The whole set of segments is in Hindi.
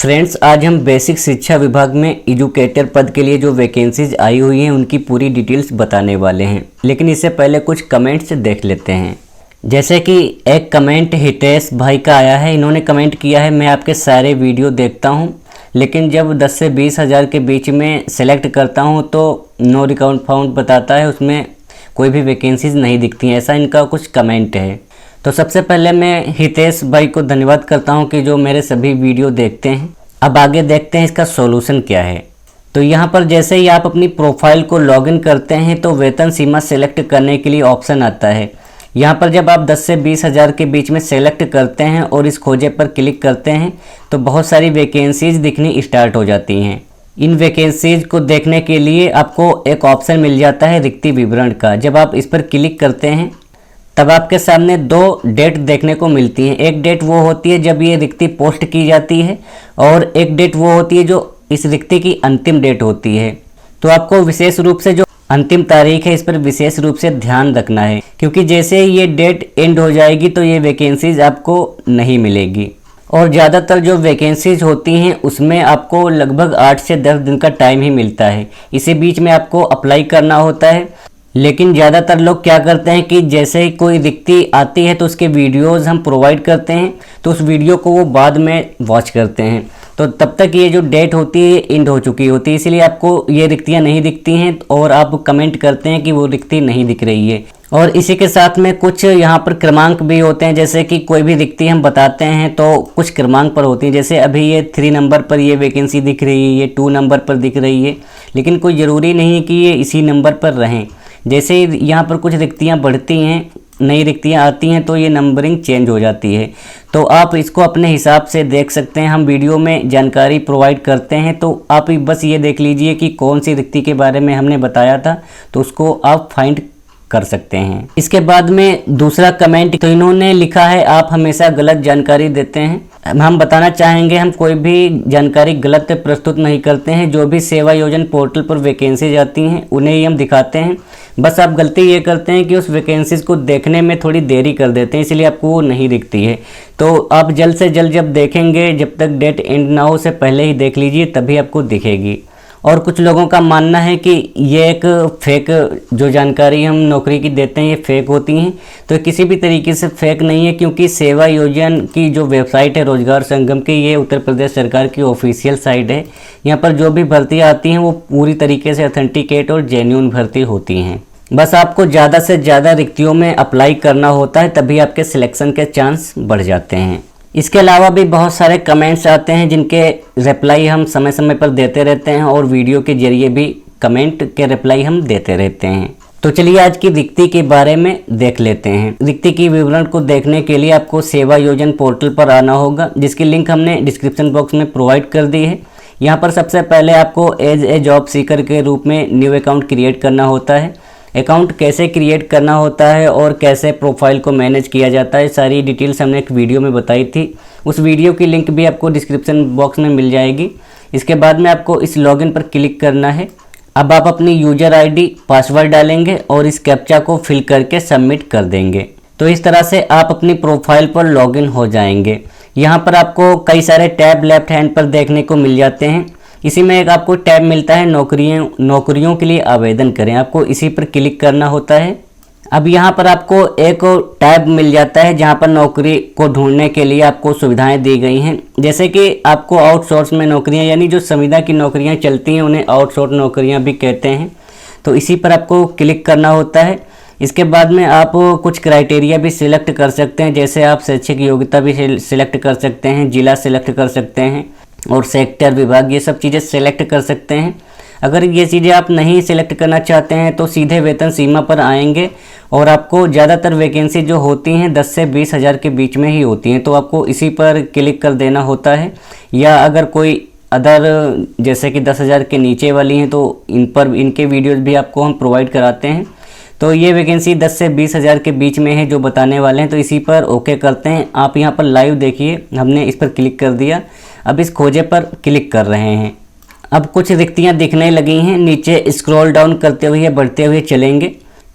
फ्रेंड्स, आज हम बेसिक शिक्षा विभाग में एजुकेटर पद के लिए जो वैकेंसीज आई हुई हैं उनकी पूरी डिटेल्स बताने वाले हैं। लेकिन इससे पहले कुछ कमेंट्स देख लेते हैं। जैसे कि एक कमेंट हितेश भाई का आया है। इन्होंने कमेंट किया है, मैं आपके सारे वीडियो देखता हूं, लेकिन जब 10 से 20 हज़ार के बीच में सेलेक्ट करता हूं तो नो रिकाउंट फाउंड बताता है, उसमें कोई भी वैकेंसीज नहीं दिखती हैं। ऐसा इनका कुछ कमेंट है। तो सबसे पहले मैं हितेश भाई को धन्यवाद करता हूं कि जो मेरे सभी वीडियो देखते हैं। अब आगे देखते हैं इसका सॉल्यूशन क्या है। तो यहाँ पर जैसे ही आप अपनी प्रोफाइल को लॉगिन करते हैं तो वेतन सीमा सेलेक्ट करने के लिए ऑप्शन आता है। यहाँ पर जब आप 10 से 20 हज़ार के बीच में सेलेक्ट करते हैं और इस खोजे पर क्लिक करते हैं तो बहुत सारी वैकेंसीज दिखनी स्टार्ट हो जाती हैं। इन वैकेंसीज को देखने के लिए आपको एक ऑप्शन मिल जाता है रिक्ति विवरण का। जब आप इस पर क्लिक करते हैं तब आपके सामने दो डेट देखने को मिलती हैं। एक डेट वो होती है जब ये रिक्ति पोस्ट की जाती है और एक डेट वो होती है जो इस रिक्ति की अंतिम डेट होती है। तो आपको विशेष रूप से जो अंतिम तारीख है इस पर विशेष रूप से ध्यान रखना है, क्योंकि जैसे ये डेट एंड हो जाएगी तो ये वैकेंसीज आपको नहीं मिलेगी। और ज़्यादातर जो वैकेंसीज होती हैं उसमें आपको लगभग 8 से 10 दिन का टाइम ही मिलता है। इसी बीच में आपको अप्लाई करना होता है। लेकिन ज़्यादातर लोग क्या करते हैं कि जैसे ही कोई रिक्ति आती है तो उसके वीडियोस हम प्रोवाइड करते हैं, तो उस वीडियो को वो बाद में वॉच करते हैं। तो तब तक ये जो डेट होती है एंड हो चुकी होती है, इसलिए आपको ये रिक्तियाँ नहीं दिखती हैं और आप कमेंट करते हैं कि वो रिक्ति नहीं दिख रही है। और इसी के साथ में कुछ यहाँ पर क्रमांक भी होते हैं। जैसे कि कोई भी रिक्ति हम बताते हैं तो कुछ क्रमांक पर होती हैं। जैसे अभी ये 3 नंबर पर ये वैकेंसी दिख रही है, ये 2 नंबर पर दिख रही है, लेकिन कोई ज़रूरी नहीं है कि ये इसी नंबर पर रहें। जैसे यहाँ पर कुछ रिक्तियाँ बढ़ती हैं, नई रिक्तियाँ आती हैं तो ये नंबरिंग चेंज हो जाती है। तो आप इसको अपने हिसाब से देख सकते हैं। हम वीडियो में जानकारी प्रोवाइड करते हैं, तो आप बस ये देख लीजिए कि कौन सी रिक्ति के बारे में हमने बताया था, तो उसको आप फाइंड कर सकते हैं। इसके बाद में दूसरा कमेंट तो इन्होंने लिखा है, आप हमेशा गलत जानकारी देते हैं। हम बताना चाहेंगे, हम कोई भी जानकारी गलत प्रस्तुत नहीं करते हैं। जो भी सेवा योजना पोर्टल पर वैकेंसीज आती हैं उन्हें ही हम दिखाते हैं। बस आप गलती ये करते हैं कि उस वैकेंसीज को देखने में थोड़ी देरी कर देते हैं, इसलिए आपको वो नहीं दिखती है। तो आप जल्द से जल्द जब देखेंगे, जब तक डेट एंड ना हो उससे पहले ही देख लीजिए, तभी आपको दिखेगी। और कुछ लोगों का मानना है कि ये एक फेक जो जानकारी हम नौकरी की देते हैं ये फेक होती हैं। तो किसी भी तरीके से फेक नहीं है, क्योंकि सेवा योजना की जो वेबसाइट है रोजगार संगम की, ये उत्तर प्रदेश सरकार की ऑफिशियल साइट है। यहाँ पर जो भी भर्तियाँ आती हैं वो पूरी तरीके से ऑथेंटिकेट और जेन्युइन भर्ती होती हैं। बस आपको ज़्यादा से ज़्यादा रिक्तियों में अप्लाई करना होता है, तभी आपके सिलेक्शन के चांस बढ़ जाते हैं। इसके अलावा भी बहुत सारे कमेंट्स आते हैं जिनके रिप्लाई हम समय समय पर देते रहते हैं और वीडियो के जरिए भी कमेंट के रिप्लाई हम देते रहते हैं। तो चलिए आज की रिक्ति के बारे में देख लेते हैं। रिक्ति की विवरण को देखने के लिए आपको सेवा योजना पोर्टल पर आना होगा, जिसकी लिंक हमने डिस्क्रिप्शन बॉक्स में प्रोवाइड कर दी है। यहाँ पर सबसे पहले आपको एज ए जॉब सीकर के रूप में न्यू अकाउंट क्रिएट करना होता है। अकाउंट कैसे क्रिएट करना होता है और कैसे प्रोफाइल को मैनेज किया जाता है, सारी डिटेल्स हमने एक वीडियो में बताई थी। उस वीडियो की लिंक भी आपको डिस्क्रिप्शन बॉक्स में मिल जाएगी। इसके बाद में आपको इस लॉगिन पर क्लिक करना है। अब आप अपनी यूजर आईडी पासवर्ड डालेंगे और इस कैप्चा को फिल करके सबमिट कर देंगे। तो इस तरह से आप अपनी प्रोफाइल पर लॉगिन हो जाएंगे। यहाँ पर आपको कई सारे टैब लेफ्ट हैंड पर देखने को मिल जाते हैं। इसी में एक आपको टैब मिलता है नौकरियों के लिए आवेदन करें, आपको इसी पर क्लिक करना होता है। अब यहाँ पर आपको एक टैब मिल जाता है जहाँ पर नौकरी को ढूंढने के लिए आपको सुविधाएं दी गई हैं। जैसे कि आपको आउटसोर्स में नौकरियाँ, यानी जो संविदा की नौकरियाँ चलती हैं उन्हें आउटसोर्स नौकरियाँ भी कहते हैं। तो इसी पर आपको क्लिक करना होता है। इसके बाद में आप कुछ क्राइटेरिया भी सिलेक्ट कर सकते हैं। जैसे आप शैक्षिक योग्यता भी सिलेक्ट कर सकते हैं, जिला सिलेक्ट कर सकते हैं और सेक्टर विभाग, ये सब चीज़ें सेलेक्ट कर सकते हैं। अगर ये चीज़ें आप नहीं सेलेक्ट करना चाहते हैं तो सीधे वेतन सीमा पर आएंगे और आपको ज़्यादातर वैकेंसी जो होती हैं 10 से 20 हज़ार के बीच में ही होती हैं, तो आपको इसी पर क्लिक कर देना होता है। या अगर कोई अदर जैसे कि 10 हज़ार के नीचे वाली हैं तो इन पर इनके वीडियोज़ भी आपको हम प्रोवाइड कराते हैं। तो ये वैकेंसी 10 से 20 हज़ार के बीच में है जो बताने वाले हैं, तो इसी पर ओके करते हैं। आप यहाँ पर लाइव देखिए, हमने इस पर क्लिक कर दिया। अब इस खोजे पर क्लिक कर रहे हैं। अब कुछ रिक्तियाँ दिखने लगी हैं। नीचे स्क्रॉल डाउन करते हुए बढ़ते हुए चलेंगे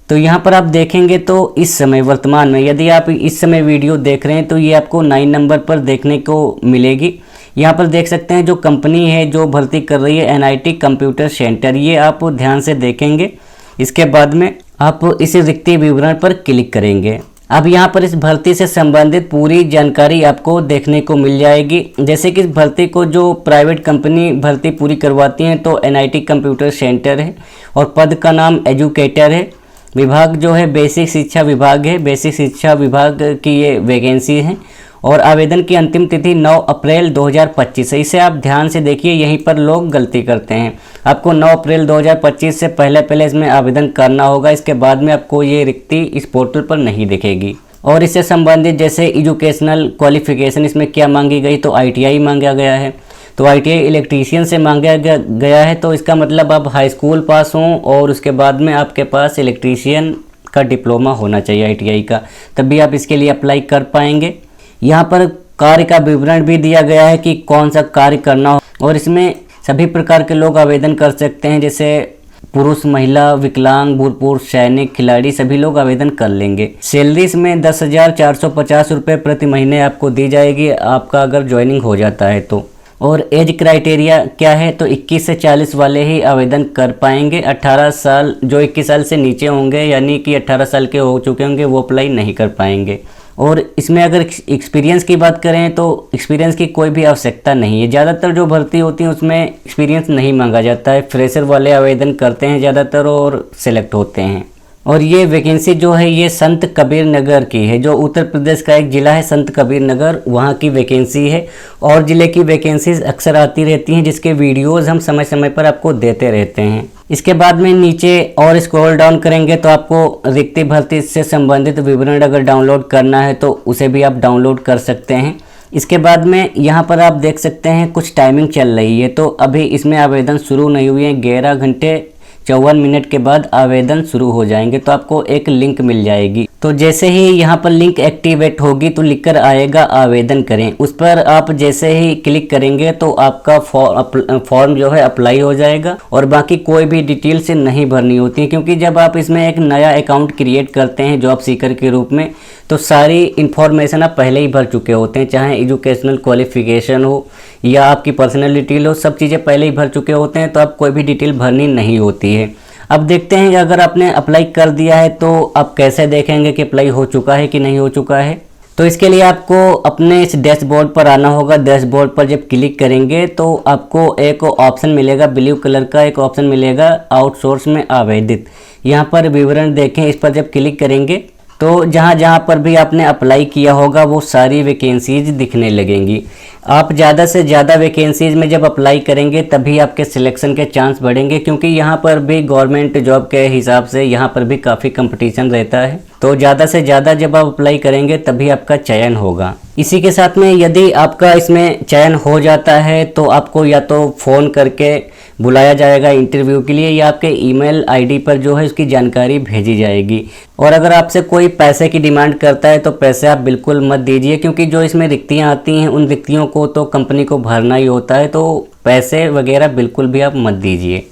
तो यहाँ पर आप देखेंगे तो इस समय वर्तमान में यदि आप इस समय वीडियो देख रहे हैं तो ये आपको 9 नंबर पर देखने को मिलेगी। यहाँ पर देख सकते हैं जो कंपनी है जो भर्ती कर रही है एनआईटी कंप्यूटर सेंटर, ये आप ध्यान से देखेंगे। इसके बाद में आप इस रिक्ति विवरण पर क्लिक करेंगे। अब यहाँ पर इस भर्ती से संबंधित पूरी जानकारी आपको देखने को मिल जाएगी। जैसे कि इस भर्ती को जो प्राइवेट कंपनी भर्ती पूरी करवाती हैं तो एनआईटी कंप्यूटर सेंटर है और पद का नाम एजुकेटर है। विभाग जो है बेसिक शिक्षा विभाग है, बेसिक शिक्षा विभाग की ये वैकेंसी है और आवेदन की अंतिम तिथि 9 अप्रैल 2025 है। इसे आप ध्यान से देखिए, यहीं पर लोग गलती करते हैं। आपको 9 अप्रैल 2025 से पहले इसमें आवेदन करना होगा। इसके बाद में आपको ये रिक्ति इस पोर्टल पर नहीं दिखेगी। और इससे संबंधित जैसे एजुकेशनल क्वालिफिकेशन इसमें क्या मांगी गई, तो ITI मांगा गया है। तो ITI इलेक्ट्रीशियन से मांगा गया है, तो इसका मतलब आप हाई स्कूल पास हों और उसके बाद में आपके पास इलेक्ट्रीशियन का डिप्लोमा होना चाहिए ITI का, तभी आप इसके लिए अप्लाई कर पाएंगे। यहाँ पर कार्य का विवरण भी दिया गया है कि कौन सा कार्य करना हो और इसमें सभी प्रकार के लोग आवेदन कर सकते हैं, जैसे पुरुष, महिला, विकलांग, भूतपूर्व सैनिक, खिलाड़ी, सभी लोग आवेदन कर लेंगे। सैलरी इसमें 10,450 रुपये प्रति महीने आपको दी जाएगी, आपका अगर ज्वाइनिंग हो जाता है तो। और एज क्राइटेरिया क्या है, तो 21 से 40 वाले ही आवेदन कर पाएंगे। 18 साल, जो 21 साल से नीचे होंगे यानी कि 18 साल के हो चुके होंगे, वो अप्लाई नहीं कर पाएंगे। और इसमें अगर एक्सपीरियंस की बात करें तो एक्सपीरियंस की कोई भी आवश्यकता नहीं है। ज़्यादातर जो भर्ती होती है उसमें एक्सपीरियंस नहीं मांगा जाता है, फ्रेशर वाले आवेदन करते हैं ज़्यादातर और सेलेक्ट होते हैं। और ये वैकेंसी जो है ये संत कबीर नगर की है, जो उत्तर प्रदेश का एक ज़िला है संत कबीर नगर, वहाँ की वैकेंसी है। और ज़िले की वैकेंसीज अक्सर आती रहती हैं जिसके वीडियोज़ हम समय समय पर आपको देते रहते हैं। इसके बाद में नीचे और स्क्रॉल डाउन करेंगे तो आपको रिक्ति भर्ती से संबंधित विवरण अगर डाउनलोड करना है तो उसे भी आप डाउनलोड कर सकते हैं। इसके बाद में यहाँ पर आप देख सकते हैं कुछ टाइमिंग चल रही है, तो अभी इसमें आवेदन शुरू नहीं हुए हैं। 11 घंटे 54 मिनट के बाद आवेदन शुरू हो जाएंगे, तो आपको एक लिंक मिल जाएगी। तो जैसे ही यहाँ पर लिंक एक्टिवेट होगी तो लिखकर आएगा आवेदन करें, उस पर आप जैसे ही क्लिक करेंगे तो आपका फॉर्म जो है अप्लाई हो जाएगा। और बाकी कोई भी डिटेल से नहीं भरनी होती है, क्योंकि जब आप इसमें एक नया अकाउंट क्रिएट करते हैं जॉब सीकर के रूप में, तो सारी इन्फॉर्मेशन आप पहले ही भर चुके होते हैं, चाहे एजुकेशनल क्वालिफिकेशन हो या आपकी पर्सनल डिटेल हो, सब चीज़ें पहले ही भर चुके होते हैं, तो आप कोई भी डिटेल भरनी नहीं होती है। अब देखते हैं कि अगर आपने अप्लाई कर दिया है तो आप कैसे देखेंगे कि अप्लाई हो चुका है कि नहीं हो चुका है। तो इसके लिए आपको अपने इस डैशबोर्ड पर आना होगा। डैशबोर्ड पर जब क्लिक करेंगे तो आपको एक ऑप्शन मिलेगा, ब्लू कलर का एक ऑप्शन मिलेगा, आउटसोर्स में आवेदित। यहाँ पर विवरण देखें, इस पर जब क्लिक करेंगे तो जहाँ जहाँ पर भी आपने अप्लाई किया होगा वो सारी वैकेंसीज दिखने लगेंगी। आप ज़्यादा से ज़्यादा वैकेंसीज में जब अप्लाई करेंगे तभी आपके सिलेक्शन के चांस बढ़ेंगे, क्योंकि यहाँ पर भी गवर्नमेंट जॉब के हिसाब से यहाँ पर भी काफ़ी कंपटीशन रहता है। तो ज़्यादा से ज़्यादा जब आप अप्लाई करेंगे तभी आपका चयन होगा। इसी के साथ में यदि आपका इसमें चयन हो जाता है तो आपको या तो फ़ोन करके बुलाया जाएगा इंटरव्यू के लिए, या आपके ईमेल आईडी पर जो है उसकी जानकारी भेजी जाएगी। और अगर आपसे कोई पैसे की डिमांड करता है तो पैसे आप बिल्कुल मत दीजिए, क्योंकि जो इसमें रिक्तियां आती हैं उन रिक्तियों को तो कंपनी को भरना ही होता है, तो पैसे वगैरह बिल्कुल भी आप मत दीजिए।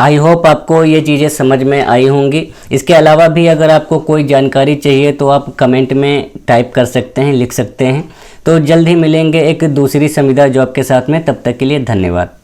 आई होप आपको ये चीज़ें समझ में आई होंगी। इसके अलावा भी अगर आपको कोई जानकारी चाहिए तो आप कमेंट में टाइप कर सकते हैं, लिख सकते हैं। तो जल्द ही मिलेंगे एक दूसरी संविदा जॉब के साथ में, तब तक के लिए धन्यवाद।